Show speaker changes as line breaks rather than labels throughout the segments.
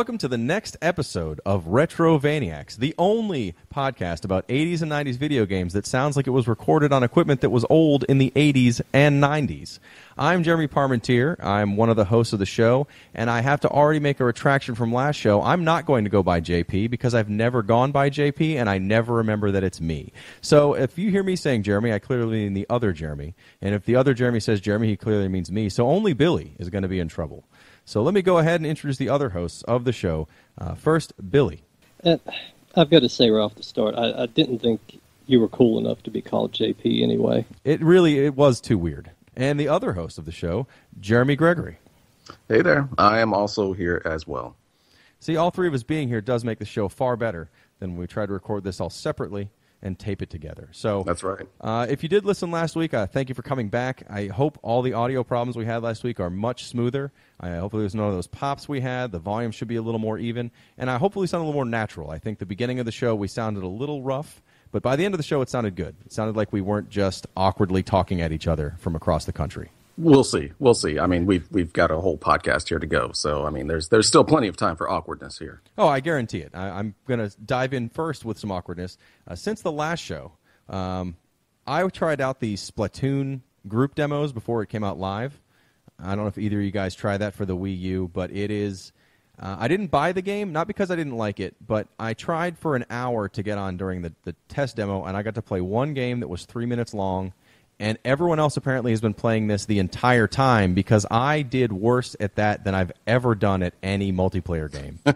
welcome to the next episode of Retrovaniacs, the only podcast about 80s and 90s video games that sounds like it was recorded on equipment that was old in the 80s and 90s. I'm Jeremy Parmentier. I'm one of the hosts of the show, and I have to already make a retraction from last show. I'm not going to go by JP because I've never gone by JP, and I never remember that it's me. So if you hear me saying Jeremy, I clearly mean the other Jeremy. And if the other Jeremy says Jeremy, he clearly means me. So only Billy is going to be in trouble. So let me go ahead and introduce the other hosts of the show. First, Billy.
I've got to say right off the start, I didn't think you were cool enough to be called JP anyway.
It was too weird. And the other host of the show, Jeremy Gregory.
Hey there. I am also here as well.
See, all three of us being here does make the show far better than we try to record this all separately and tape it together. So
that's right.
If you did listen last week, thank you for coming back. I hope all the audio problems we had last week are much smoother. Hopefully there's none of those pops we had. The volume should be a little more even. And I hopefully sound a little more natural. I think the beginning of the show we sounded a little rough, but by the end of the show it sounded good. It sounded like we weren't just awkwardly talking at each other from across the country.
We'll see. I mean, we've got a whole podcast here to go. So, I mean, there's still plenty of time for awkwardness here.
Oh, I guarantee it. I'm going to dive in first with some awkwardness. Since the last show, I tried out the Splatoon group demos before it came out live. I don't know if either of you guys tried that for the Wii U, but it is... I didn't buy the game, not because I didn't like it, but I tried for an hour to get on during the test demo, and I got to play one game that was 3 minutes long. And everyone else apparently has been playing this the entire time because I did worse at that than I've ever done at any multiplayer game. But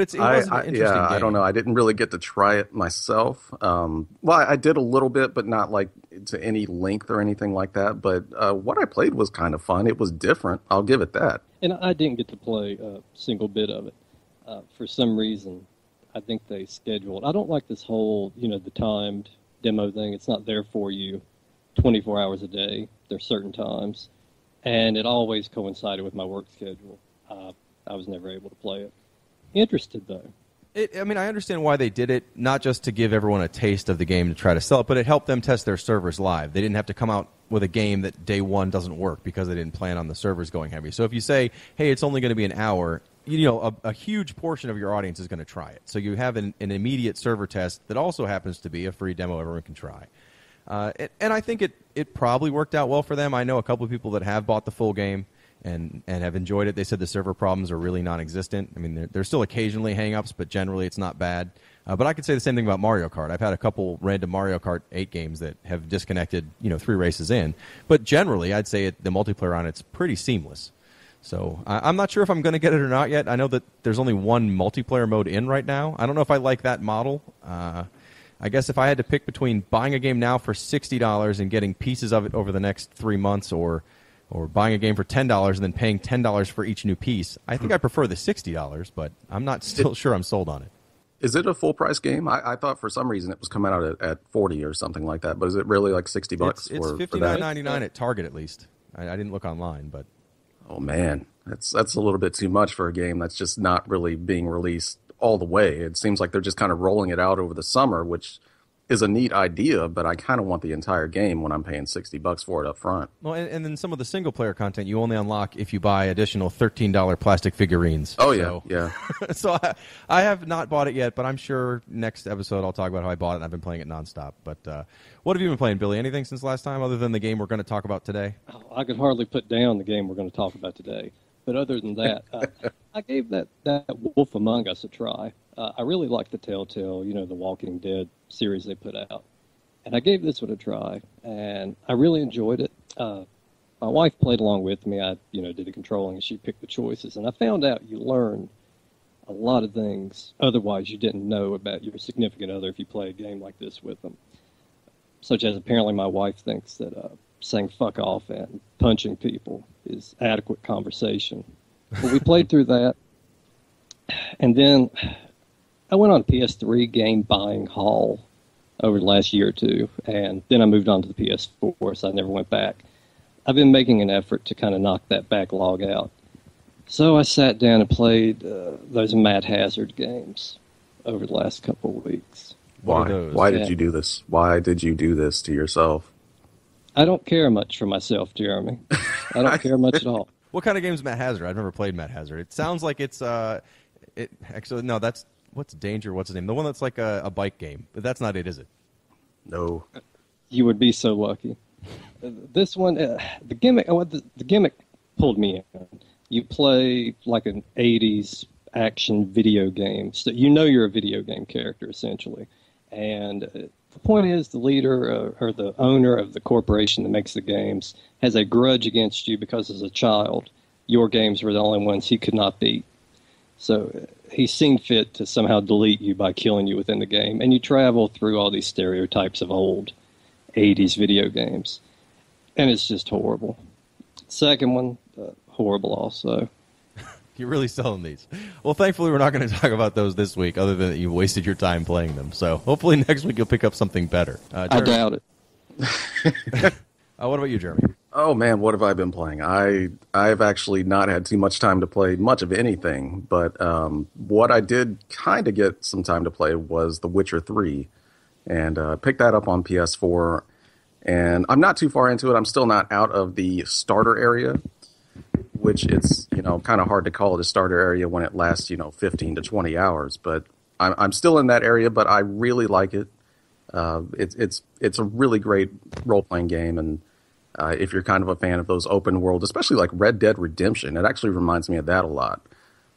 it was an interesting game.
I don't know. I didn't really get to try it myself. Well, I did a little bit, but not like to any length or anything like that. But what I played was kind of fun. It was different. I'll give it that.
And I didn't get to play a single bit of it. For some reason, I think they scheduled. I don't like this whole, the timed demo thing. It's not there for you 24 hours a day. There's certain times, and it always coincided with my work schedule. I was never able to play it. Interested though.
I understand why they did it, not just to give everyone a taste of the game to try to sell it, but it helped them test their servers live. They didn't have to come out with a game that day one doesn't work because they didn't plan on the servers going heavy. So if you say, hey, it's only going to be an hour, a huge portion of your audience is going to try it. So you have an immediate server test that also happens to be a free demo everyone can try. And I think it probably worked out well for them. I know a couple of people that have bought the full game and have enjoyed it. They said the server problems are really non-existent. I mean, there's still occasionally hang-ups, but generally it's not bad. But I could say the same thing about Mario Kart. I've had a couple random Mario Kart 8 games that have disconnected, 3 races in. But generally, I'd say the multiplayer on it's pretty seamless. So I'm not sure if I'm going to get it or not yet. I know that there's only one multiplayer mode in right now. I don't know if I like that model. I guess if I had to pick between buying a game now for $60 and getting pieces of it over the next 3 months or buying a game for $10 and then paying $10 for each new piece, I think I prefer the $60, but I'm not still sure I'm sold on it.
Is it a full-price game? I thought for some reason it was coming out at $40 or something like that, but is it really like $60
It's $59.99 at Target at least. I didn't look online, but...
Oh, man. That's a little bit too much for a game that's just not really being released all the way. It seems like they're just kind of rolling it out over the summer, which is a neat idea, but I kind of want the entire game when I'm paying $60 for it up front.
Well, and then some of the single-player content you only unlock if you buy additional $13 plastic figurines.
Oh, yeah, yeah.
So I have not bought it yet, but I'm sure next episode I'll talk about how I bought it, and I've been playing it nonstop. But what have you been playing, Billy? Anything since last time other than the game we're going to talk about today?
Oh, I could hardly put down the game we're going to talk about today. But other than that, I gave that Wolf Among Us a try. I really like the Telltale, the Walking Dead series they put out. And I gave this one a try, and I really enjoyed it. My wife played along with me. I, did the controlling, and she picked the choices. And I found out you learn a lot of things otherwise you didn't know about your significant other if you play a game like this with them. Such as apparently my wife thinks that saying fuck off and punching people is adequate conversation. But we played through that, and then I went on PS3 game buying haul over the last year or two, and then I moved on to the PS4, so I never went back. I've been making an effort to kind of knock that backlog out. So I sat down and played those Mad Hazard games over the last couple of weeks.
Why did you do this? Why did you do this to yourself?
I don't care much for myself, Jeremy. I don't care much at all.
What kind of game is Matt Hazard? I've never played Matt Hazard. It sounds like it's actually no. That's what's Danger. What's his name? The one that's like a bike game, but that's not it, is it?
No.
You would be so lucky. This one, the gimmick pulled me in. You play like an '80s action video game, so you know you're a video game character essentially, and the point is the leader or the owner of the corporation that makes the games has a grudge against you because as a child your games were the only ones he could not beat. So he's seen fit to somehow delete you by killing you within the game, and you travel through all these stereotypes of old '80s video games, and it's just horrible. Second one, horrible also.
You're really selling these. Well, thankfully, we're not going to talk about those this week, other than that you wasted your time playing them. So hopefully next week you'll pick up something better.
I doubt it.
What about you, Jeremy?
Oh man, what have I been playing? I've actually not had too much time to play much of anything, but what I did kind of get some time to play was The Witcher 3, and picked that up on PS4. And I'm not too far into it. I'm still not out of the starter area, which it's kind of hard to call it a starter area when it lasts 15 to 20 hours. But I'm still in that area, but I really like it. It's a really great role playing game, and if you're kind of a fan of those open world, especially like Red Dead Redemption, it actually reminds me of that a lot.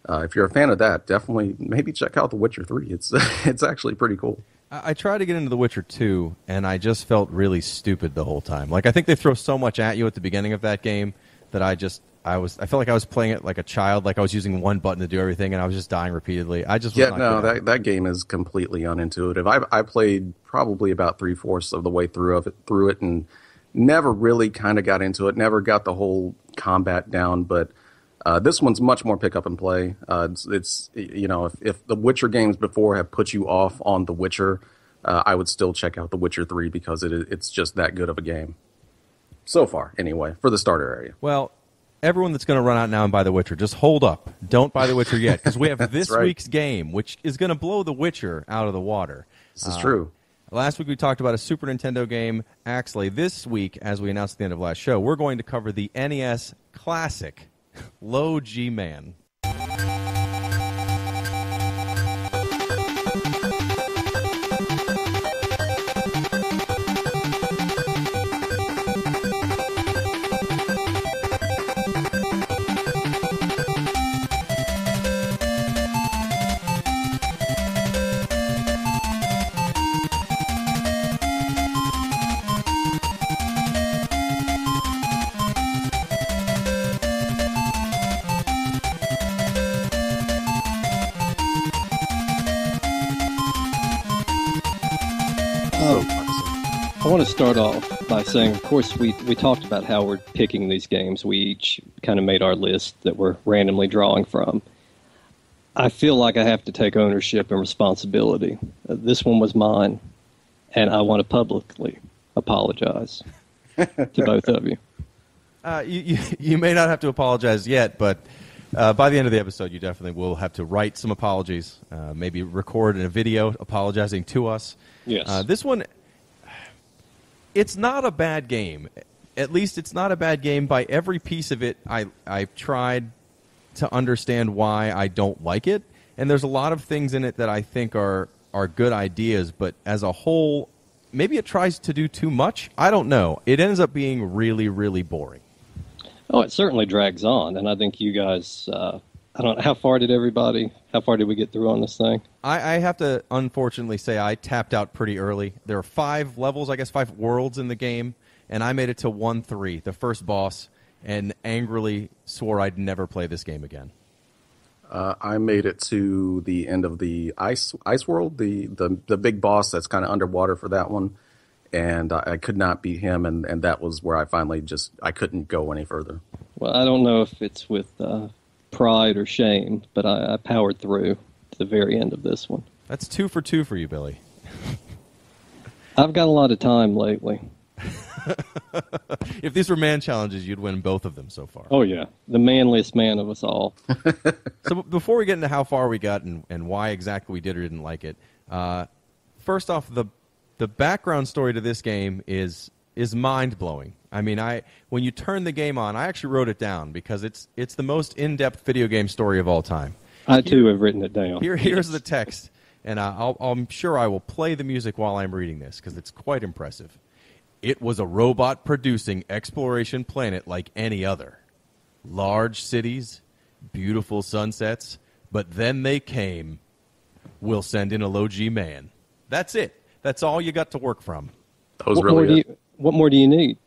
If you're a fan of that, definitely maybe check out The Witcher 3. It's actually pretty coul.
I tried to get into The Witcher 2, and I just felt really stupid the whole time. Like, I think they throw so much at you at the beginning of that game that I felt like I was playing it like a child, like I was using one button to do everything, and I was just dying repeatedly. I just was not good at it.
That game is completely unintuitive. I played probably about 3/4 of the way through it, and never really kind of got into it. Never got the whole combat down, but this one's much more pick up and play. It's if the Witcher games before have put you off on The Witcher, I would still check out The Witcher 3 because it's just that good of a game. So far, anyway, for the starter area.
Well, everyone that's going to run out now and buy The Witcher, just hold up. Don't buy The Witcher yet, because we have this
right.
week's game, which is going to blow The Witcher out of the water.
This is true.
Last week we talked about a Super Nintendo game, Axley. This week, as we announced at the end of last show, we're going to cover the NES classic, LowGMan.
I want to start off by saying, of course, we talked about how we're picking these games. We each kind of made our list that we're randomly drawing from. I feel like I have to take ownership and responsibility. This one was mine, and I want to publicly apologize to both of you.
You may not have to apologize yet, but by the end of the episode, you definitely will have to write some apologies, maybe record in a video apologizing to us.
Yes.
This one, it's not a bad game. At least it's not a bad game. By every piece of it, I've tried to understand why I don't like it. And there's a lot of things in it that I think are good ideas, but as a whole, maybe it tries to do too much. I don't know. It ends up being really, really boring.
Oh, it certainly drags on, and I think you guys, I don't know, how far did we get through on this thing?
I have to unfortunately say I tapped out pretty early. There are 5 levels, I guess 5 worlds in the game, and I made it to 1-3, the first boss, and angrily swore I'd never play this game again.
I made it to the end of the ice world, the big boss that's kind of underwater for that one, and I could not beat him, and that was where I finally I couldn't go any further.
Well, I don't know if it's with pride or shame, but I powered through to the very end of this one.
That's 2 for 2 for you, Billy.
I've got a lot of time lately.
If these were man challenges, you'd win both of them so far.
Oh, yeah. The manliest man of us all.
So before we get into how far we got and why exactly we did or didn't like it, first off, the background story to this game is is mind-blowing. I mean, when you turn the game on, I actually wrote it down because it's the most in-depth video game story of all time.
I, too, have written it down.
Here's the text, and I'm sure I will play the music while I'm reading this because it's quite impressive. It was a robot-producing exploration planet like any other. Large cities, beautiful sunsets, but then they came. We'll send in a LowGMan. That's it. That's all you got to work from.
That was really good.
What more do you need?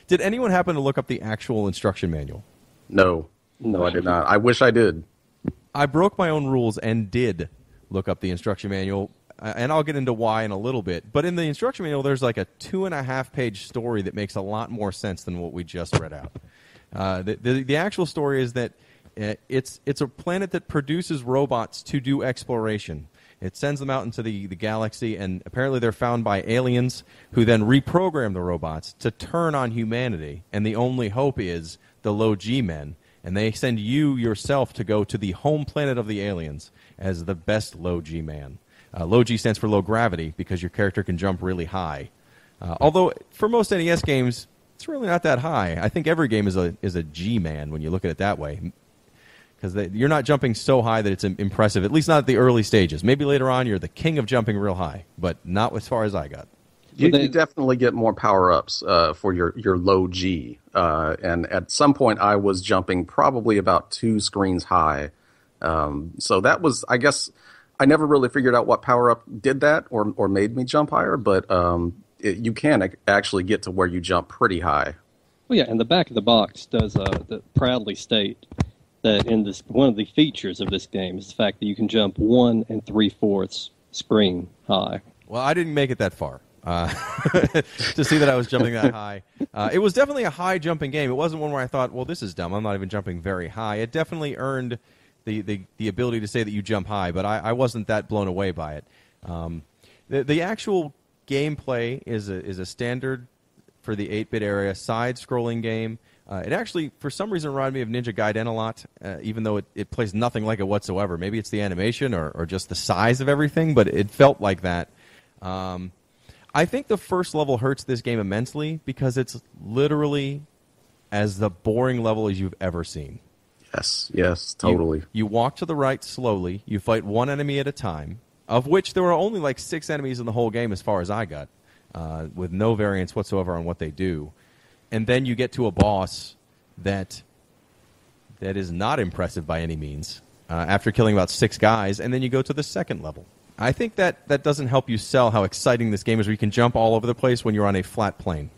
Did anyone happen to look up the actual instruction manual?
No, I did not. I wish I did.
I broke my own rules and did look up the instruction manual, and I'll get into why in a little bit. But in the instruction manual, there's like a 2.5-page story that makes a lot more sense than what we just read out. The actual story is that it's a planet that produces robots to do exploration. It sends them out into the galaxy, and apparently they're found by aliens who then reprogram the robots to turn on humanity. And the only hope is the LowGMan. And they send you yourself to go to the home planet of the aliens as the best LowGMan. Low G stands for low gravity because your character can jump really high. Although for most NES games, it's really not that high. I think every game is a G-man when you look at it that way. Because you're not jumping so high that it's impressive, at least not at the early stages. Maybe later on you're the king of jumping real high, but not as far as I got.
You definitely get more power-ups for your low G. And at some point I was jumping probably about 2 screens high. So that was, I guess, I never really figured out what power-up did that or made me jump higher, but you can actually get to where you jump pretty high.
Well, yeah, and the back of the box does proudly state that in this, one of the features of this game is the fact that you can jump 1 3/4 screen high.
Well, I didn't make it that far to see that I was jumping that high. It was definitely a high jumping game. It wasn't one where I thought, well, this is dumb. I'm not even jumping very high. It definitely earned the ability to say that you jump high, but I wasn't that blown away by it. The actual gameplay is a standard for the 8-bit area side-scrolling game. It actually, for some reason, reminded me of Ninja Gaiden a lot, even though it plays nothing like it whatsoever. Maybe it's the animation or just the size of everything, but it felt like that. I think the first level hurts this game immensely because it's literally as the boring level as you've ever seen.
Yes, totally.
You walk to the right slowly. You fight one enemy at a time, of which there were only like 6 enemies in the whole game as far as I got, with no variance whatsoever on what they do. And then you get to a boss that is not impressive by any means after killing about 6 guys, and then you go to the second level. I think that doesn't help you sell how exciting this game is where you can jump all over the place when you're on a flat plane.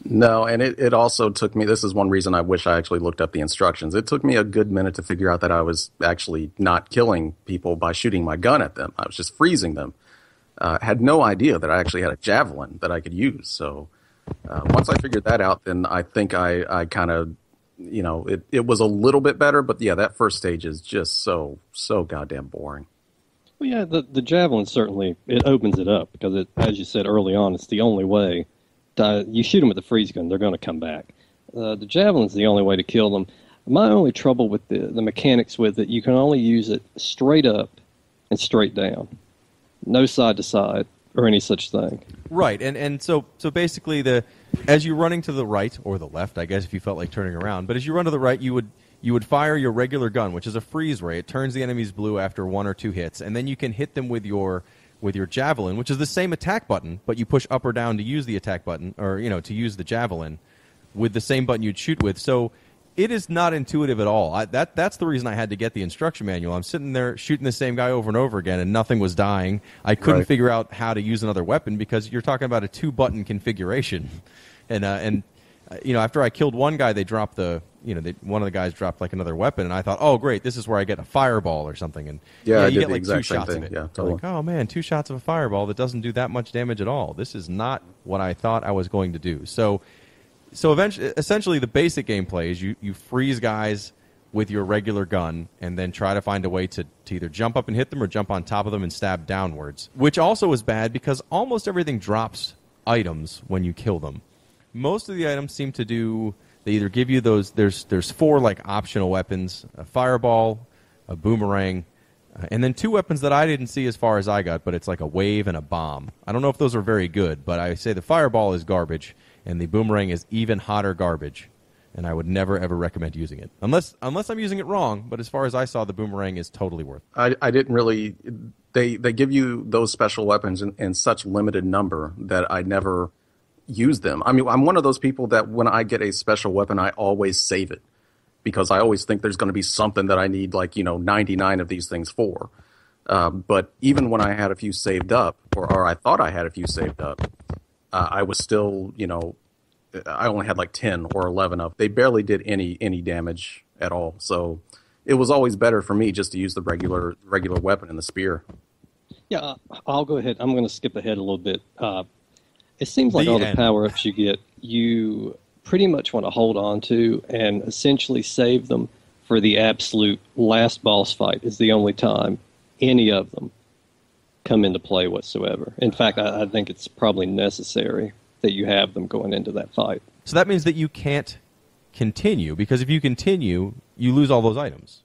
No, and it also took me, this is one reason I wish I actually looked up the instructions. It took me a good minute to figure out that I was actually not killing people by shooting my gun at them. I was just freezing them. Had no idea that I actually had a javelin that I could use, so... once I figured that out, then I think I kind of, it was a little bit better. But yeah, that first stage is just so goddamn boring.
Well, yeah, the javelin certainly, it opens it up because, as you said early on, it's the only way. You shoot them with the freeze gun, they're going to come back. The javelin's the only way to kill them. My only trouble with the mechanics with it, you can only use it straight up and straight down. No side to side. Or any such thing.
Right, and so basically, as you're running to the right, or the left, I guess, if you felt like turning around, but as you run to the right, you would fire your regular gun, which is a freeze ray. It turns the enemies blue after 1 or 2 hits, and then you can hit them with your javelin, which is the same attack button, but you push up or down to use the attack button, or to use the javelin with the same button you'd shoot with. So it is not intuitive at all. That's the reason I had to get the instruction manual. I'm sitting there shooting the same guy over and over again, and nothing was dying. I couldn't figure out how to use another weapon because you're talking about a 2-button configuration. And after I killed one guy, they dropped one of the guys dropped like another weapon, and I thought, oh great, this is where I get a fireball or something. And you get like 2 shots of it.
Yeah, totally.
Like, oh man, 2 shots of a fireball that doesn't do that much damage at all. This is not what I thought I was going to do. So essentially, the basic gameplay is you freeze guys with your regular gun and then try to find a way to either jump up and hit them or jump on top of them and stab downwards, which also is bad because almost everything drops items when you kill them. Most of the items seem to do, they either give you those, there's 4 like optional weapons, a fireball, a boomerang, And then 2 weapons that I didn't see as far as I got, but it's like a wave and a bomb. I don't know if those are very good, but I say the fireball is garbage, and the boomerang is even hotter garbage. And I would never, ever recommend using it. Unless I'm using it wrong, but as far as I saw, the boomerang is totally worth it.
I didn't really... They give you those special weapons in such limited number that I never use them. I mean, I'm one of those people that when I get a special weapon, I always save it. Because I always think there's going to be something that I need, 99 of these things for. But even when I had a few saved up, or I thought I had a few saved up, I was still, I only had 10 or 11 of. They barely did any damage at all. So it was always better for me just to use the regular weapon and the spear.
Yeah, I'll go ahead. I'm going to skip ahead a little bit. It seems like all the power-ups you get, you pretty much want to hold on to and essentially save them for the absolute last boss fight is the only time any of them come into play whatsoever. In fact, I think it's probably necessary that you have them going into that fight.
So that means that you can't continue, because if you continue, you lose all those items.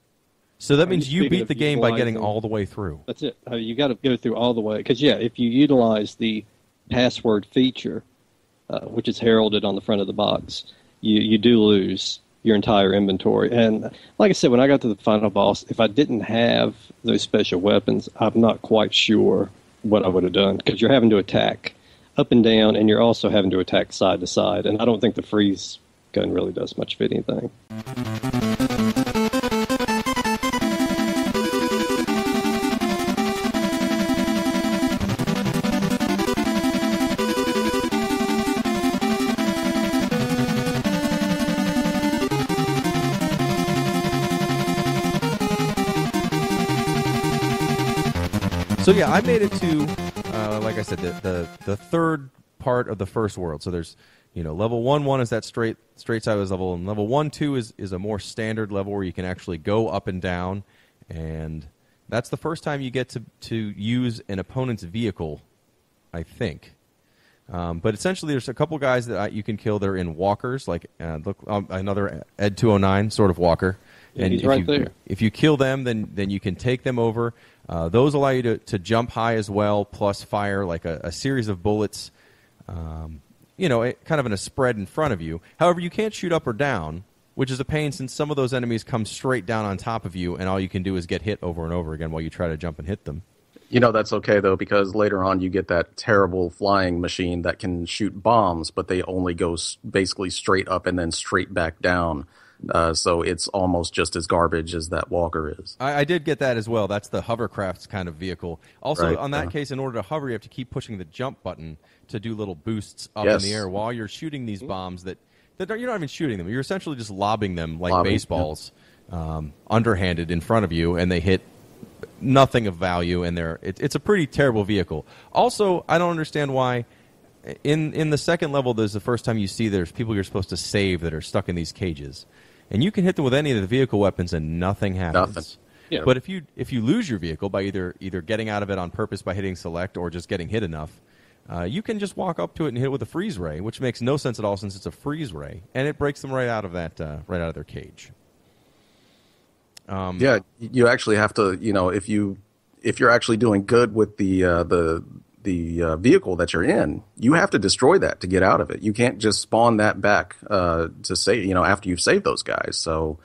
So that means you beat the game by getting all the way through.
That's it. You got to go through all the way. Because, if you utilize the password feature, which is heralded on the front of the box, you do lose your entire inventory. And like I said, when I got to the final boss, if I didn't have those special weapons, I'm not quite sure what I would have done, because you're having to attack up and down, and you're also having to attack side to side. And I don't think the freeze gun really does much of anything.
So yeah, I made it to, like I said, the third part of the first world. So there's, level 1 is that straight sideways level, and level 1, 2 is a more standard level where you can actually go up and down, and that's the first time you get to use an opponent's vehicle, I think. But essentially, there's a couple guys that you can kill. They're in walkers, like another Ed 209 sort of walker.
Yeah, and he's right there.
If you kill them, then you can take them over. Those allow you to jump high as well, plus fire like a series of bullets, kind of in a spread in front of you. However, you can't shoot up or down, which is a pain since some of those enemies come straight down on top of you, and all you can do is get hit over and over again while you try to jump and hit them.
That's okay, though, because later on you get that terrible flying machine that can shoot bombs, but they only go basically straight up and then straight back down. So it's almost just as garbage as that walker is.
I did get that as well. That's the hovercraft's kind of vehicle. Also,
right,
on that case, in order to hover, you have to keep pushing the jump button to do little boosts up in the air while you're shooting these bombs that you're not even shooting them. You're essentially just lobbing them like baseballs, underhanded in front of you, and they hit nothing of value. And it's a pretty terrible vehicle. Also, I don't understand why. In the second level, there's the first time you see there's people you're supposed to save that are stuck in these cages. And you can hit them with any of the vehicle weapons and nothing happens.
Nothing.
Yeah.
But if you lose your vehicle by either getting out of it on purpose by hitting select or just getting hit enough, you can just walk up to it and hit it with a freeze ray, which makes no sense at all since it's a freeze ray, and it breaks them right out of their cage.
Yeah, you actually have to, if you're actually doing good with the vehicle that you're in, you have to destroy that to get out of it. You can't just spawn that back to save, after you've saved those guys. So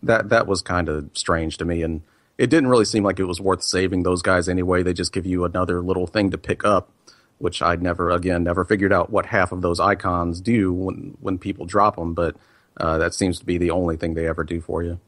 that was kind of strange to me, and it didn't really seem like it was worth saving those guys anyway. They just give you another little thing to pick up, which I'd never figured out what half of those icons do when people drop them, but that seems to be the only thing they ever do for you.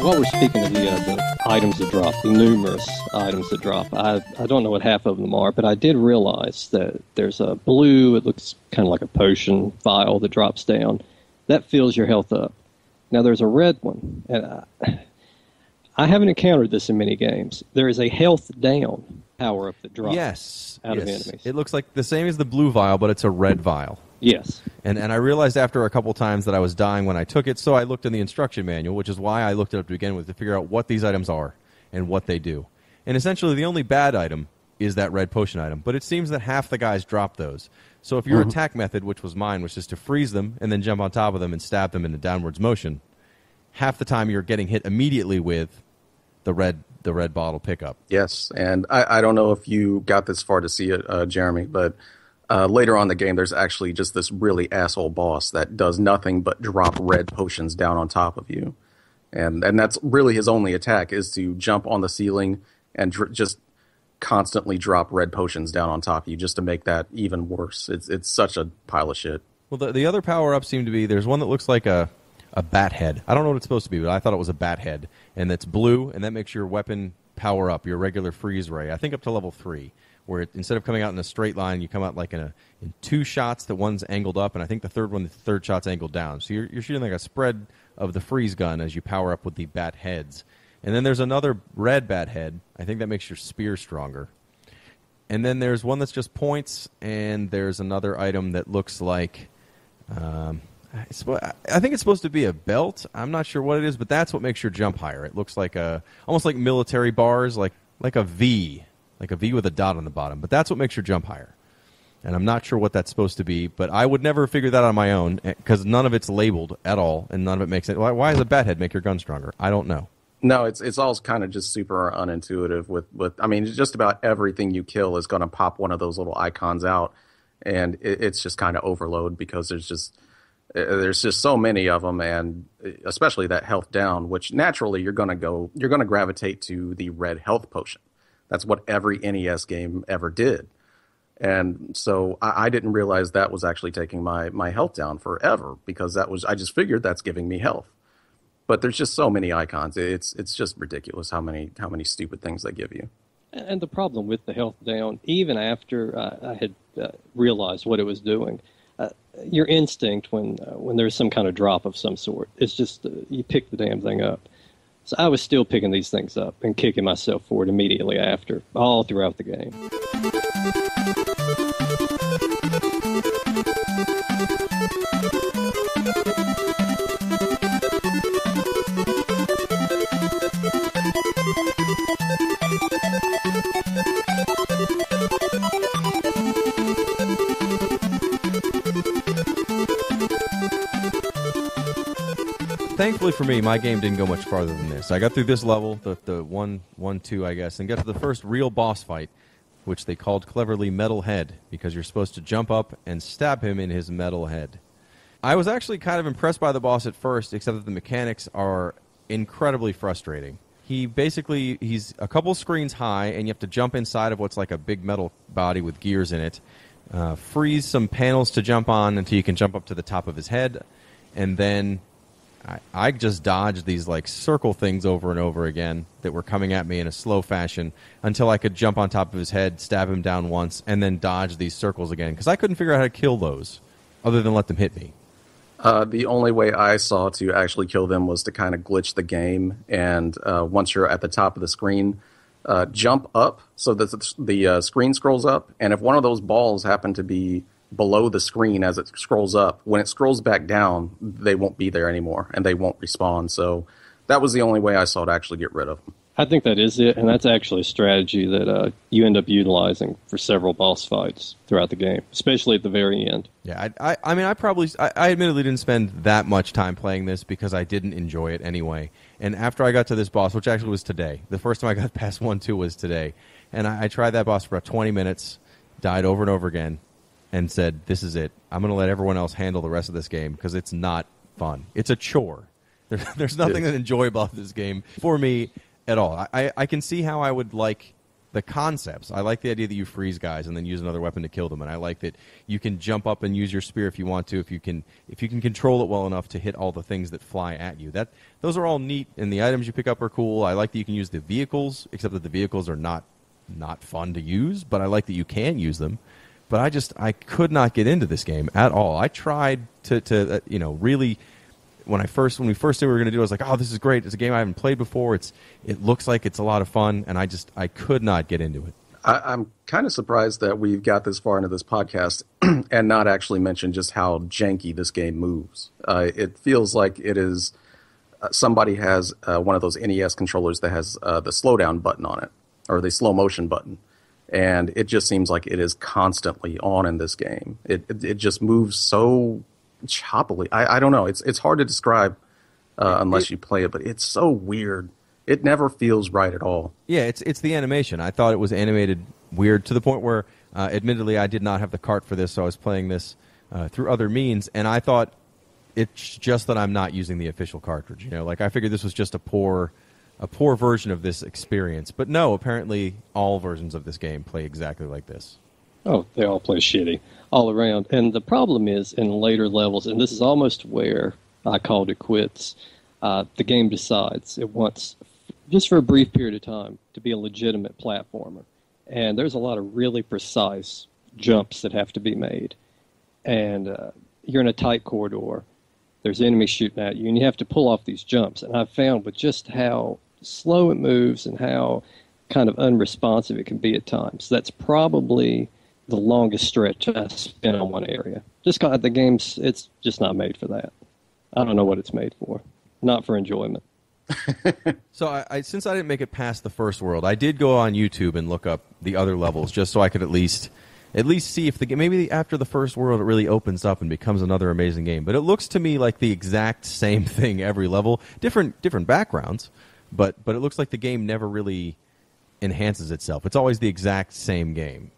While we're speaking of the items that drop, the numerous items that drop, I don't know what half of them are, but I did realize that there's a blue, it looks kind of like a potion vial that drops down. That fills your health up. Now there's a red one, and I haven't encountered this in many games. There is a health down power-up that drops out of enemies.
It looks like the same as the blue vial, but it's a red vial.
Yes.
And I realized after a couple times that I was dying when I took it, so I looked in the instruction manual, which is why I looked it up to begin with, to figure out what these items are and what they do. And essentially the only bad item is that red potion item, but it seems that half the guys drop those. So if your attack method, which was mine, was just to freeze them and then jump on top of them and stab them in a downwards motion, half the time you're getting hit immediately with the red bottle pickup.
Yes, and I don't know if you got this far to see it, Jeremy, but later on in the game, there's actually just this really asshole boss that does nothing but drop red potions down on top of you. And that's really his only attack, is to jump on the ceiling and just constantly drop red potions down on top of you just to make that even worse. It's such a pile of shit.
Well, the other power-ups seem to be, there's one that looks like a bat head. I don't know what it's supposed to be, but I thought it was a bat head. And that's blue, and that makes your weapon power up, your regular freeze ray, I think up to level 3, where instead of coming out in a straight line, you come out like in two shots, that one's angled up, and I think the third shot's angled down. So you're shooting like a spread of the freeze gun as you power up with the bat heads. And then there's another red bat head. I think that makes your spear stronger. And then there's one that's just points, and there's another item that looks like... I think it's supposed to be a belt. I'm not sure what it is, but that's what makes your jump higher. It looks like almost like military bars, like a V with a dot on the bottom. But that's what makes your jump higher. And I'm not sure what that's supposed to be, but I would never figure that out on my own because none of it's labeled at all, and none of it makes sense. Why does a bat head make your gun stronger? I don't know.
No, it's all kind of just super unintuitive. With I mean, just about everything you kill is going to pop one of those little icons out, and it's just kind of overload because there's just so many of them, and especially that health down, which naturally you're going to gravitate to the red health potion. That's what every NES game ever did. And so I didn't realize that was actually taking my health down forever, because I just figured that's giving me health. But there's just so many icons. It's just ridiculous how many stupid things they give you.
And the problem with the health down, even after I had realized what it was doing, your instinct when there's some kind of drop of some sort, it's just you pick the damn thing up. So I was still picking these things up and kicking myself for it immediately after, all throughout the game.
Thankfully for me, my game didn't go much farther than this. I got through this level, the 1-2, I guess, and got to the first real boss fight, which they called cleverly Metal Head, because you're supposed to jump up and stab him in his metal head. I was actually kind of impressed by the boss at first, except that the mechanics are incredibly frustrating. He's a couple screens high, and you have to jump inside of what's like a big metal body with gears in it, freeze some panels to jump on until you can jump up to the top of his head, and then I just dodged these like circle things over and over again that were coming at me in a slow fashion until I could jump on top of his head, stab him down once, and then dodge these circles again, because I couldn't figure out how to kill those other than let them hit me.
The only way I saw to actually kill them was to kind of glitch the game, and once you're at the top of the screen, jump up so that the screen scrolls up, and if one of those balls happen to be below the screen as it scrolls up, when it scrolls back down, they won't be there anymore, and they won't respawn. So that was the only way I saw to actually get rid of them.
I think that is it, and that's actually a strategy that you end up utilizing for several boss fights throughout the game, especially at the very end.
Yeah, I admittedly didn't spend that much time playing this because I didn't enjoy it anyway. And after I got to this boss, which actually was today, the first time I got past 1-2 was today, and I tried that boss for about 20 minutes, died over and over again, and said, this is it. I'm going to let everyone else handle the rest of this game because it's not fun. It's a chore. There's nothing that enjoyable about this game for me at all. I can see how I would like the concepts. I like the idea that you freeze guys and then use another weapon to kill them, and I like that you can jump up and use your spear if you want to, if you can control it well enough to hit all the things that fly at you. Those are all neat, and the items you pick up are cool. I like that you can use the vehicles, except that the vehicles are not fun to use, but I like that you can use them. But I could not get into this game at all. I tried to really when we first knew what we were going to do, I was like, oh, this is great. It's a game I haven't played before. It looks like it's a lot of fun, and I could not get into it.
I'm kind of surprised that we've got this far into this podcast and not actually mentioned just how janky this game moves. It feels like it is somebody has one of those NES controllers that has the slowdown button on it, or the slow motion button, and it just seems like it is constantly on in this game. It just moves so choppily. I don't know. It's hard to describe unless you play it, but it's so weird. It never feels right at all.
Yeah, it's the animation. I thought it was animated weird to the point where, admittedly, I did not have the cart for this, so I was playing this through other means, and I thought it's just that I'm not using the official cartridge. Like I figured this was just a poor version of this experience. But no, apparently all versions of this game play exactly like this.
Oh, they all play shitty all around. And the problem is in later levels, and this is almost where I called it quits, the game decides it wants, just for a brief period of time, to be a legitimate platformer. And there's a lot of really precise jumps that have to be made. And you're in a tight corridor. There's enemies shooting at you, and you have to pull off these jumps. And I've found with just how slow it moves and how kind of unresponsive it can be at times, that's probably the longest stretch I spent on one area. Just because the game's, it's just not made for that. I don't know what it's made for. Not for enjoyment.
So since I didn't make it past the first world, I did go on YouTube and look up the other levels just so I could at least see if the game, maybe after the first world it really opens up and becomes another amazing game. But it looks to me like the exact same thing every level, different backgrounds, but it looks like the game never really enhances itself. It's always the exact same game.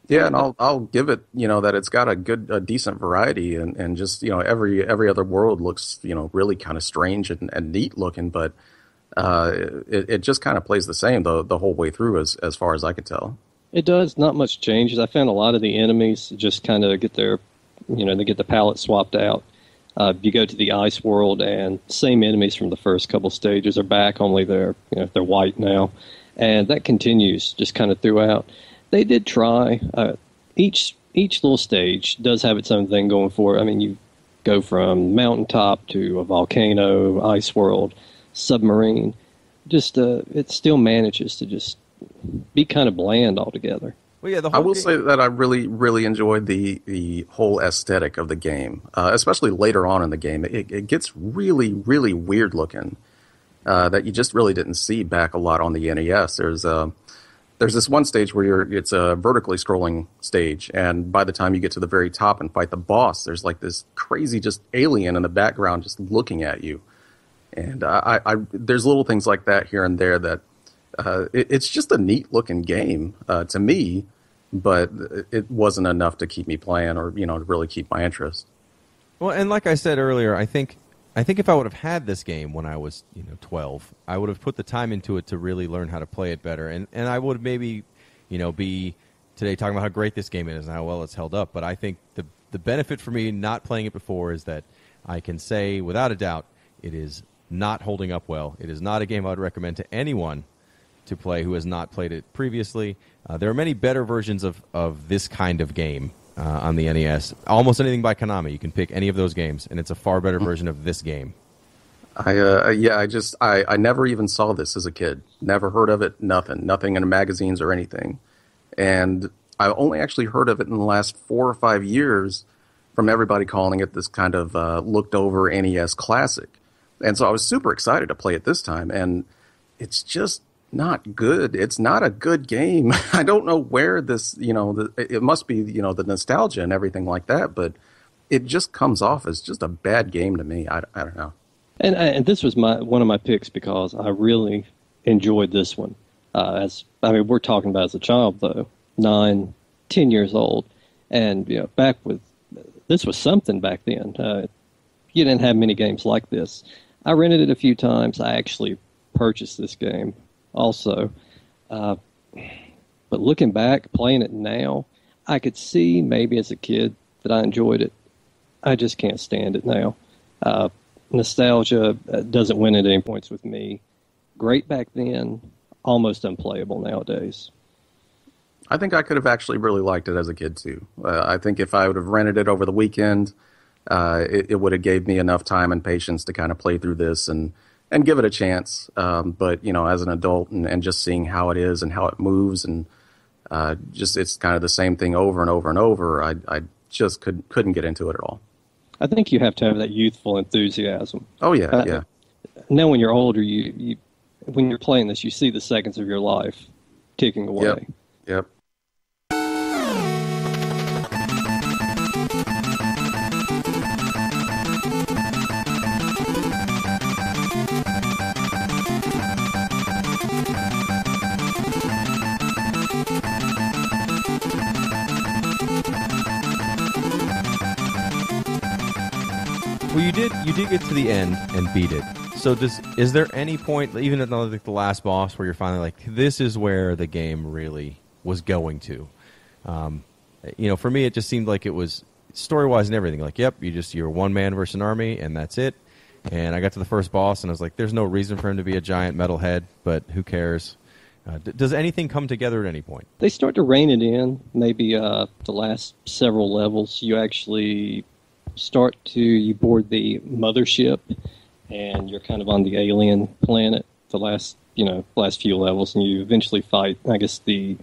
Yeah, and I'll give it, that it's got a decent variety, and just, every other world looks, really kind of strange and neat looking, but it just kind of plays the same the whole way through as far as I could tell.
It does. Not much changes. I found a lot of the enemies just kind of get their, they get the palette swapped out. You go to the ice world, and same enemies from the first couple stages are back, only they're white now, and that continues just kind of throughout. They did try. Each little stage does have its own thing going for it. I mean, you go from mountaintop to a volcano, ice world, submarine. Just it still manages to just be kind of bland altogether.
Well, yeah,
I will say that I really, really enjoyed the whole aesthetic of the game, especially later on in the game. It gets really, really weird looking that you just really didn't see back a lot on the NES. There's this one stage where it's a vertically scrolling stage, and by the time you get to the very top and fight the boss, there's like this crazy just alien in the background just looking at you. And there's little things like that here and there that it's just a neat looking game to me, but it wasn't enough to keep me playing or to really keep my interest.
Well, and like I said earlier, I think if I would have had this game when I was 12, I would have put the time into it to really learn how to play it better, and I would maybe be today talking about how great this game is and how well it's held up. But I think the benefit for me not playing it before is that I can say without a doubt it is not holding up well. It is not a game I would recommend to anyone to play who has not played it previously. There are many better versions of this kind of game on the NES. Almost anything by Konami. You can pick any of those games, and it's a far better version of this game. I never even saw this as a kid. Never heard of it, nothing in the magazines or anything. And I only actually heard of it in the last 4 or 5 years from everybody calling it this kind of looked over NES classic. And so I was super excited to play it this time, and it's just not good. It's not a good game. I don't know where this, it must be, the nostalgia and everything like that, but it just comes off as just a bad game to me. I don't know.
And this was one of my picks because I really enjoyed this one. We're talking about as a child though, 9, 10 years old, and back with this was something back then. You didn't have many games like this. I rented it a few times. I actually purchased this game also. But looking back, playing it now, I could see maybe as a kid that I enjoyed it. I just can't stand it now. Nostalgia doesn't win at any points with me. Great back then, almost unplayable nowadays.
I think I could have actually really liked it as a kid too. I think if I would have rented it over the weekend it would have gave me enough time and patience to kind of play through this and give it a chance. But as an adult and just seeing how it is and how it moves and just it's kind of the same thing over and over and over, I just couldn't get into it at all.
I think you have to have that youthful enthusiasm.
Oh yeah, yeah.
Now, when you're older, you when you're playing this, you see the seconds of your life ticking away.
Yep.
Well, you did get to the end and beat it. So is there any point, even at the last boss, where you're finally like, this is where the game really was going to? For me, it just seemed like it was story-wise and everything. Like, yep, you're one man versus an army, and that's it. And I got to the first boss, and I was like, there's no reason for him to be a giant metal head, but who cares? Does anything come together at any point?
They start to rein it in. Maybe the last several levels, you actually you board the mothership, and you're kind of on the alien planet. The last few levels, and you eventually fight, I guess, the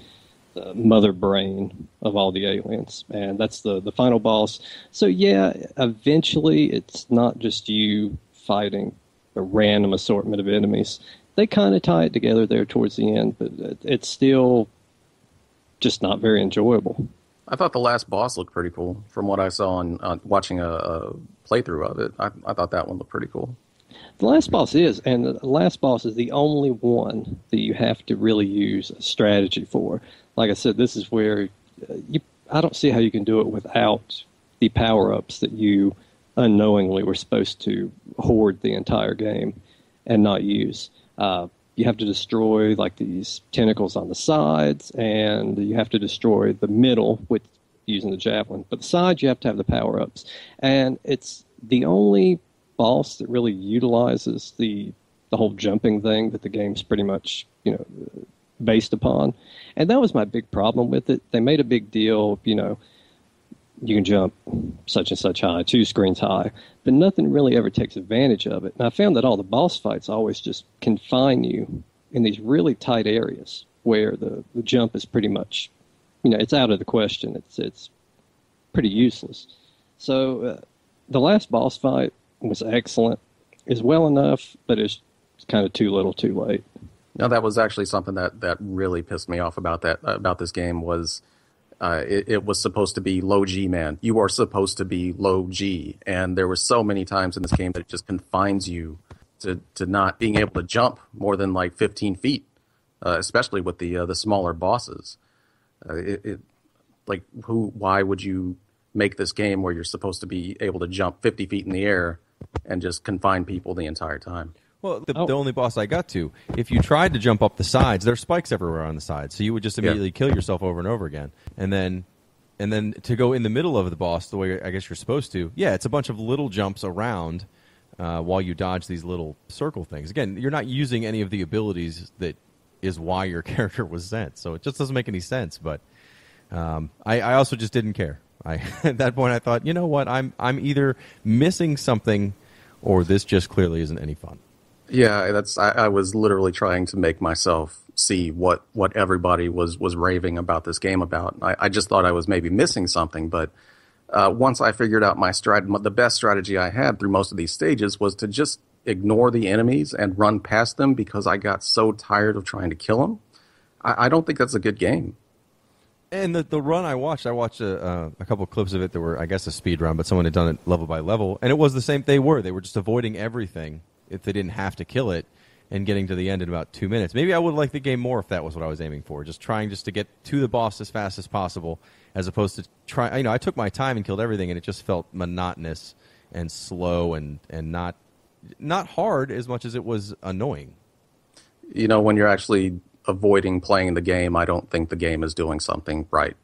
mother brain of all the aliens, and that's the final boss. So yeah, eventually it's not just you fighting a random assortment of enemies. They kind of tie it together there towards the end, but it's still just not very enjoyable.
I thought the last boss looked pretty cool from what I saw on watching a playthrough of it. I thought that one looked pretty cool.
The last boss is, and the last boss is the only one that you have to really use a strategy for. Like I said, this is where I don't see how you can do it without the power-ups that you unknowingly were supposed to hoard the entire game and not use. You have to destroy like these tentacles on the sides, and you have to destroy the middle with using the javelin. But the sides, you have to have the power-ups. And it's the only boss that really utilizes the whole jumping thing that the game's pretty much, based upon. And that was my big problem with it. They made a big deal, you can jump such and such high, 2 screens high, but nothing really ever takes advantage of it. And I found that all the boss fights always just confine you in these really tight areas where the jump is pretty much, it's out of the question. It's pretty useless. So the last boss fight was excellent. It's well enough, but it's kind of too little too late.
No, that was actually something that really pissed me off about this game was it was supposed to be LowGMan. You are supposed to be low G, and there were so many times in this game that it just confines you to not being able to jump more than like 15 feet, especially with the smaller bosses. Why would you make this game where you're supposed to be able to jump 50 feet in the air and just confine people the entire time?
Well, the only boss I got to, if you tried to jump up the sides, there's spikes everywhere on the sides, so you would just immediately kill yourself over and over again. And then to go in the middle of the boss the way I guess you're supposed to, it's a bunch of little jumps around while you dodge these little circle things. Again, you're not using any of the abilities that is why your character was sent, so it just doesn't make any sense. But I also just didn't care. At that point, I thought, you know what, I'm either missing something or this just clearly isn't any fun.
Yeah, I was literally trying to make myself see what everybody was raving about this game about. I just thought I was maybe missing something, but once I figured out the best strategy I had through most of these stages was to just ignore the enemies and run past them because I got so tired of trying to kill them. I don't think that's a good game.
And the run I watched a couple of clips of it that were, I guess, a speed run, but someone had done it level by level, and it was the same. They were just avoiding everything if they didn't have to kill it, and getting to the end in about 2 minutes. Maybe I would like the game more if that was what I was aiming for, just trying to get to the boss as fast as possible, as opposed to try. I took my time and killed everything, and it just felt monotonous and slow and not hard as much as it was annoying.
When you're actually avoiding playing the game, I don't think the game is doing something right.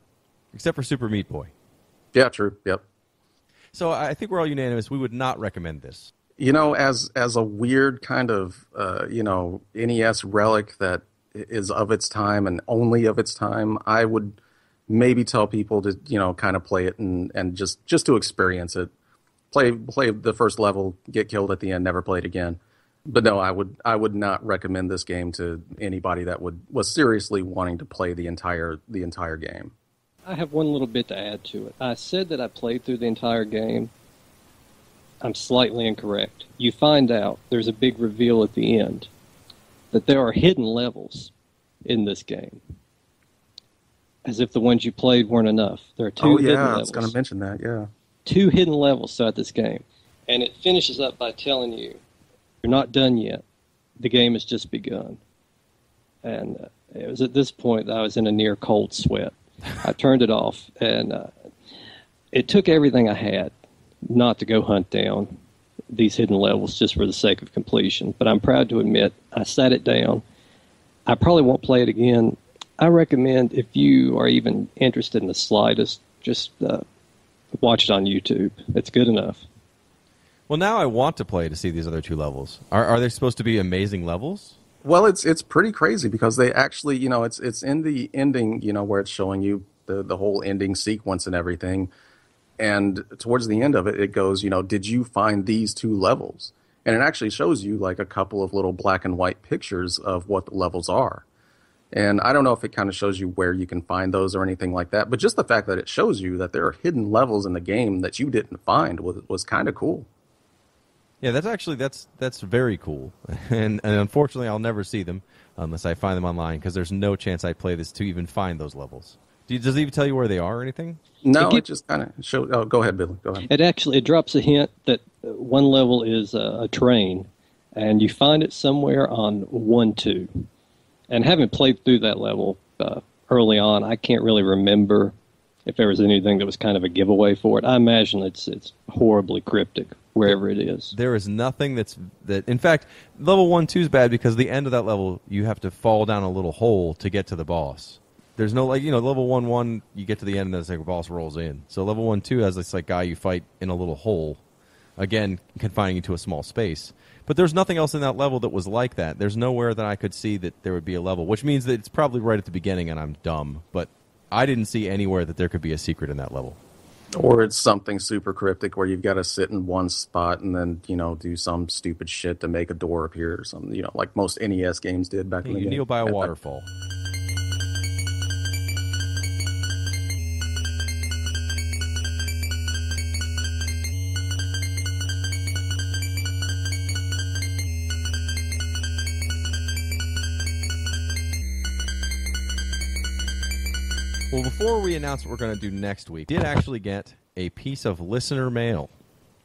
Except for Super Meat Boy.
Yeah, true. Yep.
So I think we're all unanimous. We would not recommend this.
As a weird kind of, NES relic that is of its time and only of its time, I would maybe tell people to, kind of play it and just to experience it. play the first level, get killed at the end, never play it again. But no, I would not recommend this game to anybody that was seriously wanting to play the entire game.
I have one little bit to add to it. I said that I played through the entire game. I'm slightly incorrect. You find out, there's a big reveal at the end, that there are hidden levels in this game. As if the ones you played weren't enough. There are two hidden levels.
I was going to mention that, yeah.
2 hidden levels throughout this game. And it finishes up by telling you, you're not done yet. The game has just begun. And it was at this point that I was in a near cold sweat. I turned it off, and it took everything I had not to go hunt down these hidden levels just for the sake of completion. But I'm proud to admit I sat it down. I probably won't play it again. I recommend, if you are even interested in the slightest, just watch it on YouTube. It's good enough.
Well, now I want to play to see these other 2 levels. Are they supposed to be amazing levels?
Well, it's pretty crazy because they actually, it's in the ending, where it's showing you the whole ending sequence and everything. And towards the end of it, it goes, did you find these 2 levels? And it actually shows you like a couple of little black and white pictures of what the levels are. And I don't know if it kind of shows you where you can find those or anything like that, but just the fact that it shows you that there are hidden levels in the game that you didn't find was kind of cool.
Yeah, that's very cool. And unfortunately, I'll never see them unless I find them online because there's no chance I play this to even find those levels. Does it even tell you where they are or anything?
No, it just kind of shows. Oh, go ahead, Billy. Go ahead.
It drops a hint that one level is a train, and you find it somewhere on 1-2. And having played through that level early on, I can't really remember if there was anything that was kind of a giveaway for it. I imagine it's horribly cryptic wherever it is.
There is nothing that. In fact, level 1-2 is bad because the end of that level, you have to fall down a little hole to get to the boss. There's no, level 1-1, you get to the end and then it's like a boss rolls in. So level 1-2 has this guy you fight in a little hole, again, confining you to a small space. But there's nothing else in that level that was like that. There's nowhere that I could see that there would be a level, which means that it's probably right at the beginning and I'm dumb. But I didn't see anywhere that there could be a secret in that level.
Or it's something super cryptic where you've got to sit in one spot and then, do some stupid shit to make a door appear or something, like most NES games did back in the day.
You kneel by a waterfall. Well, before we announce what we're going to do next week, we did actually get a piece of listener mail,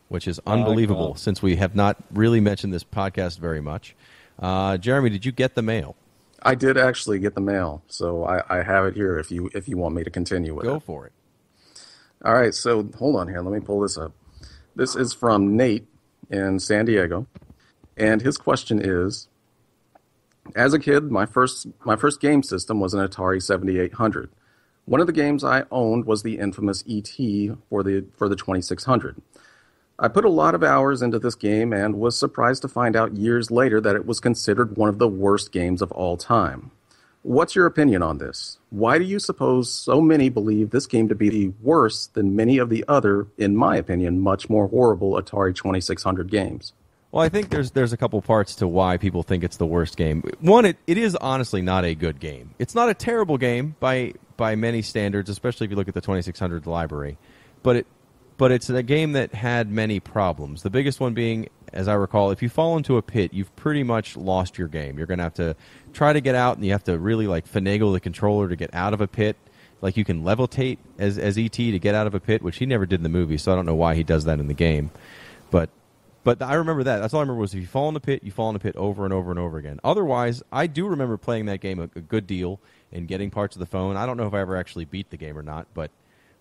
which is unbelievable since we have not really mentioned this podcast very much. Jeremy, did you get the mail?
I did actually get the mail, so I have it here if you want me to continue with it.
Go for it.
All right, so hold on here. Let me pull this up. This is from Nate in San Diego, and his question is, as a kid, my first game system was an Atari 7800. One of the games I owned was the infamous E.T. for the 2600. I put a lot of hours into this game and was surprised to find out years later that it was considered one of the worst games of all time. What's your opinion on this? Why do you suppose so many believe this game to be worse than many of the other, in my opinion, much more horrible Atari 2600 games?
Well, I think there's a couple parts to why people think it's the worst game. One, it is honestly not a good game. It's not a terrible game by many standards, especially if you look at the 2600 library. But it's a game that had many problems. The biggest one being, as I recall, if you fall into a pit, you've pretty much lost your game. You're going to have to try to get out, and you have to really finagle the controller to get out of a pit. Like you can levitate as E.T. to get out of a pit, which he never did in the movie, so I don't know why he does that in the game. But I remember that. That's all I remember was if you fall in the pit, you fall in the pit over and over and over again. Otherwise, I do remember playing that game a good deal and getting parts of the phone. I don't know if I ever actually beat the game or not, but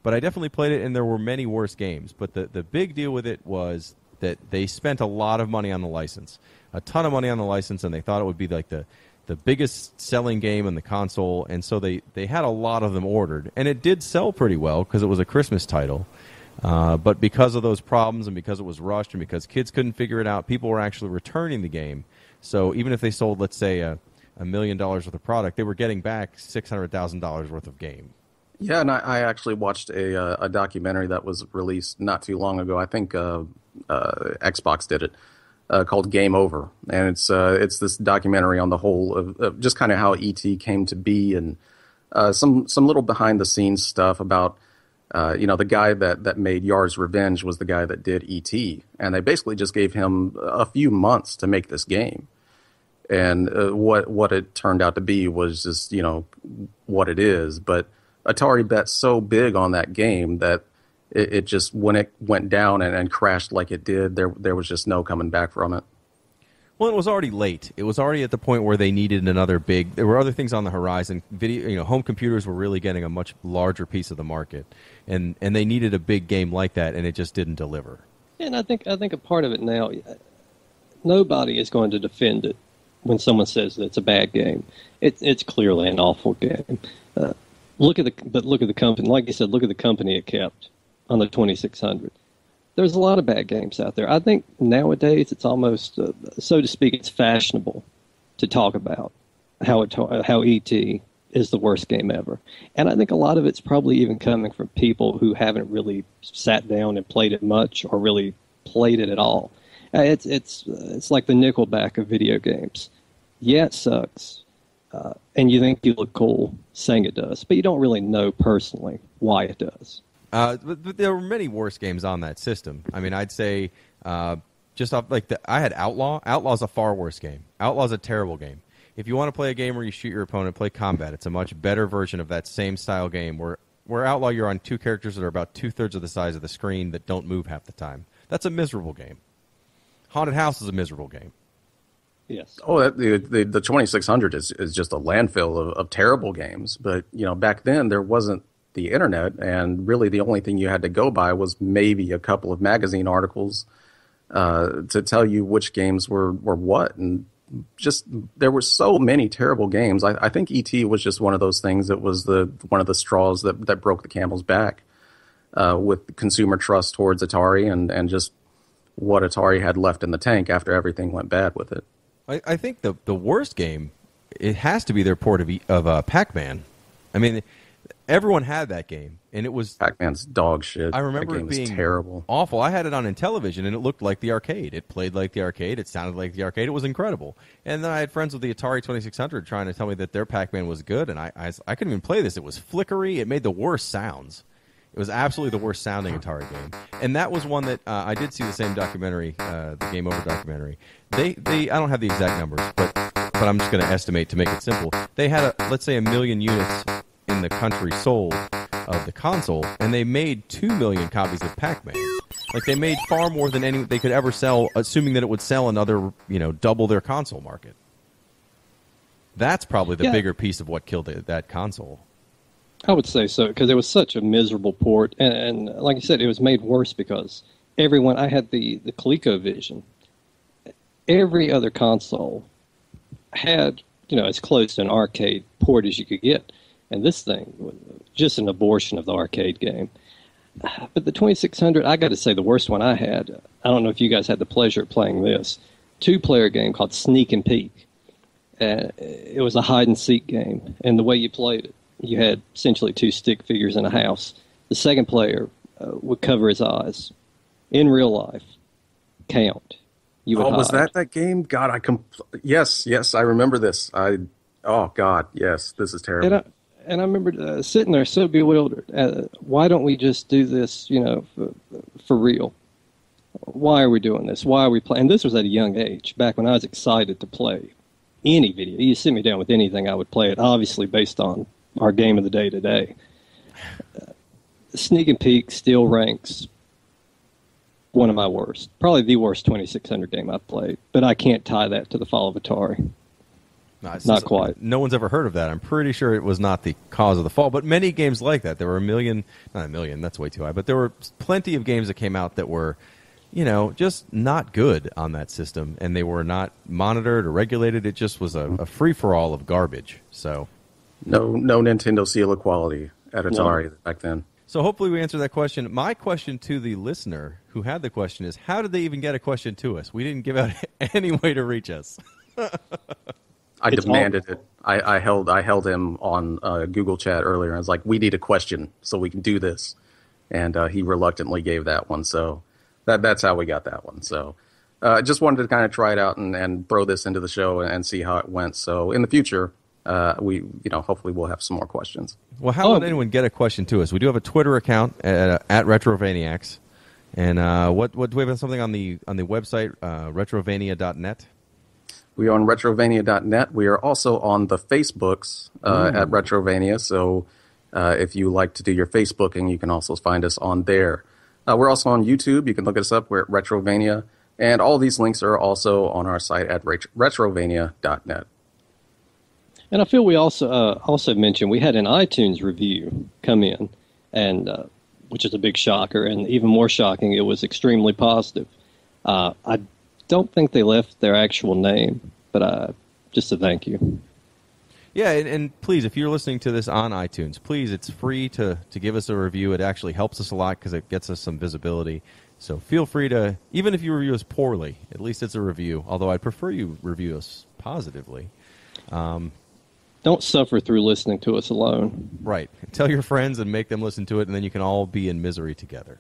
I definitely played it, and there were many worse games. But the big deal with it was that they spent a lot of money on the license, a ton of money on the license, and they thought it would be like the biggest selling game on the console, and so they had a lot of them ordered. And it did sell pretty well because it was a Christmas title. But because of those problems and because it was rushed and because kids couldn't figure it out, people were actually returning the game. So even if they sold, let's say, $1 million worth of product, they were getting back $600,000 worth of game.
Yeah, and I actually watched a documentary that was released not too long ago. I think Xbox did it, called Game Over, and it's this documentary on the whole of just kind of how ET came to be, and some little behind the scenes stuff about the guy that made Yar's Revenge was the guy that did ET, and they basically just gave him a few months to make this game. And what it turned out to be was just what it is. But Atari bet so big on that game that it just, when it went down and crashed like it did, there was just no coming back from it.
Well, it was already late. It was already at the point where they needed another big. There were other things on the horizon. Video, home computers were really getting a much larger piece of the market, and they needed a big game like that, and it just didn't deliver.
And I think a part of it now, nobody is going to defend it when someone says that it's a bad game. It's clearly an awful game. Look at the company. Like you said, look at the company it kept on the 2600. There's a lot of bad games out there. I think nowadays it's almost, so to speak, it's fashionable to talk about how ET is the worst game ever. And I think a lot of it's probably even coming from people who haven't really sat down and played it much or really played it at all. It's like the Nickelback of video games. Yeah, it sucks. And you think you look cool saying it does, but you don't really know personally why it does.
But there were many worse games on that system. I mean, I'd say just off I had Outlaw. Outlaw's a far worse game. Outlaw's a terrible game. If you want to play a game where you shoot your opponent, play Combat. It's a much better version of that same style game where Outlaw, you're on two characters that are about 2/3 of the size of the screen that don't move half the time. That's a miserable game. Haunted House is a miserable game.
Yes.
Oh, the 2600 is just a landfill of terrible games. But back then there wasn't the internet, and really the only thing you had to go by was maybe a couple of magazine articles to tell you which games were what. And just there were so many terrible games. I think ET was just one of those things that was one of the straws that broke the camel's back with consumer trust towards Atari and just what Atari had left in the tank after everything went bad with it.
I think the worst game, it has to be their port of Pac-Man. I mean, everyone had that game, and it was
Pac-Man's dog shit.
I remember
that game
it being
terrible,
awful. I had it on Intellivision, and it looked like the arcade. It played like the arcade. It sounded like the arcade. It was incredible. And then I had friends with the Atari 2600 trying to tell me that their Pac-Man was good, and I couldn't even play this. It was flickery. It made the worst sounds. It was absolutely the worst sounding Atari game. And that was one that I did see the same documentary, the Game Over documentary. They I don't have the exact numbers, but I'm just going to estimate to make it simple. They had, let's say, 1 million units in the country sold of the console, and they made 2 million copies of Pac-Man. Like, they made far more than any they could ever sell, assuming that it would sell another, double their console market. That's probably the bigger piece of what killed that console.
I would say so, because it was such a miserable port, and like you said, it was made worse because I had the ColecoVision. Every other console had, as close to an arcade port as you could get, and this thing was just an abortion of the arcade game. But the 2600, I got to say, the worst one I had, I don't know if you guys had the pleasure of playing this, 2-player game called Sneak and Peek. It was a hide-and-seek game, and the way you played it, you had essentially 2 stick figures in a house. The second player would cover his eyes. In real life, count. You would hide.
Was that game? God, yes, I remember this. Oh, God, yes, this is terrible.
And I remember sitting there so bewildered. Why don't we just do this, for real? Why are we doing this? Why are we playing? And this was at a young age, back when I was excited to play any video. You sit me down with anything, I would play it, obviously based on our game of the day today. Sneak and Peek still ranks one of my worst. Probably the worst 2600 game I've played. But I can't tie that to the fall of Atari.
No,
not quite.
No one's ever heard of that. I'm pretty sure it was not the cause of the fall. But many games like that. There were not a million, that's way too high. But there were plenty of games that came out that were, just not good on that system. And they were not monitored or regulated. It just was a free-for-all of garbage. So...
No Nintendo seal of quality at Atari back then.
So hopefully we answered that question. My question to the listener who had the question is, how did they even get a question to us? We didn't give out any way to reach us.
I demanded it. I held him on Google Chat earlier. And I was like, we need a question so we can do this. And he reluctantly gave that one. So that's how we got that one. So just wanted to kind of try it out and throw this into the show and see how it went. So in the future, hopefully we'll have some more questions.
Well, how would anyone get a question to us? We do have a Twitter account at Retrovaniacs. And what do we have something on the website, retrovania.net?
We are on retrovania.net. We are also on the Facebooks at Retrovania. So if you like to do your Facebooking, you can also find us on there. We're also on YouTube. You can look us up. We're at Retrovania. And all these links are also on our site at retrovania.net.
And I feel we also mentioned we had an iTunes review come in, and which is a big shocker. And even more shocking, it was extremely positive. I don't think they left their actual name, but just a thank you.
Yeah, and please, if you're listening to this on iTunes, please, it's free to give us a review. It actually helps us a lot because it gets us some visibility. So feel free to, even if you review us poorly, at least it's a review, although I'd prefer you review us positively.
Don't suffer through listening to us alone.
Right. Tell your friends and make them listen to it, and then you can all be in misery together.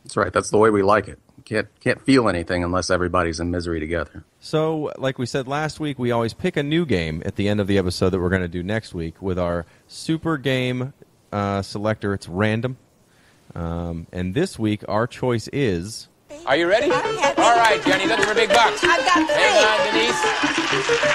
That's right. That's the way we like it. Can't feel anything unless everybody's in misery together.
So, like we said last week, we always pick a new game at the end of the episode that we're going to do next week with our super game selector. It's random. And this week, our choice is...
Are you ready? All right, Jenny, looking for big bucks.
I've got 3.
Hang on, Denise.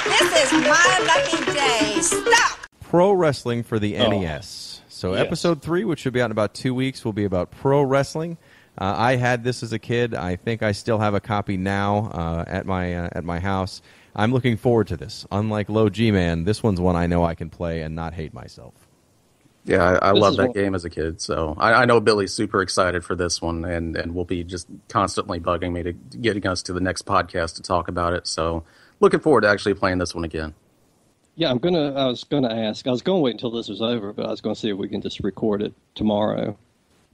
This is my lucky day. Stop!
Pro Wrestling for the NES. So
Yes.
episode 3, which should be out in about 2 weeks, will be about pro wrestling. I had this as a kid. I think I still have a copy now at my house. I'm looking forward to this. Unlike LowGMan, this one's one I know I can play and not hate myself.
Yeah, I love that game as a kid. So I know Billy's super excited for this one and will be just constantly bugging me to getting us to the next podcast to talk about it. So looking forward to actually playing this one again.
Yeah, I was gonna ask. I was gonna wait until this was over, but I was gonna see if we can just record it tomorrow.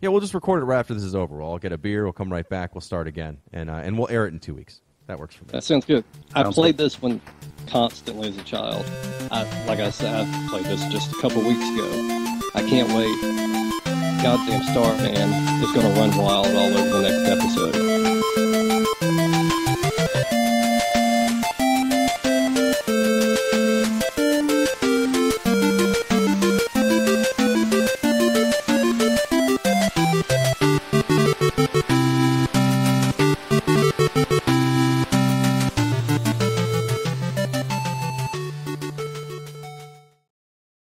Yeah, we'll just record it right after this is over. I'll get a beer. We'll come right back. We'll start again, and we'll air it in 2 weeks. That works for me.
That sounds good. I
Sounds
played
good.
this one constantly as a child. Like I said, I played this just a couple weeks ago. I can't wait. Goddamn Starman is going to run wild all over the next episode.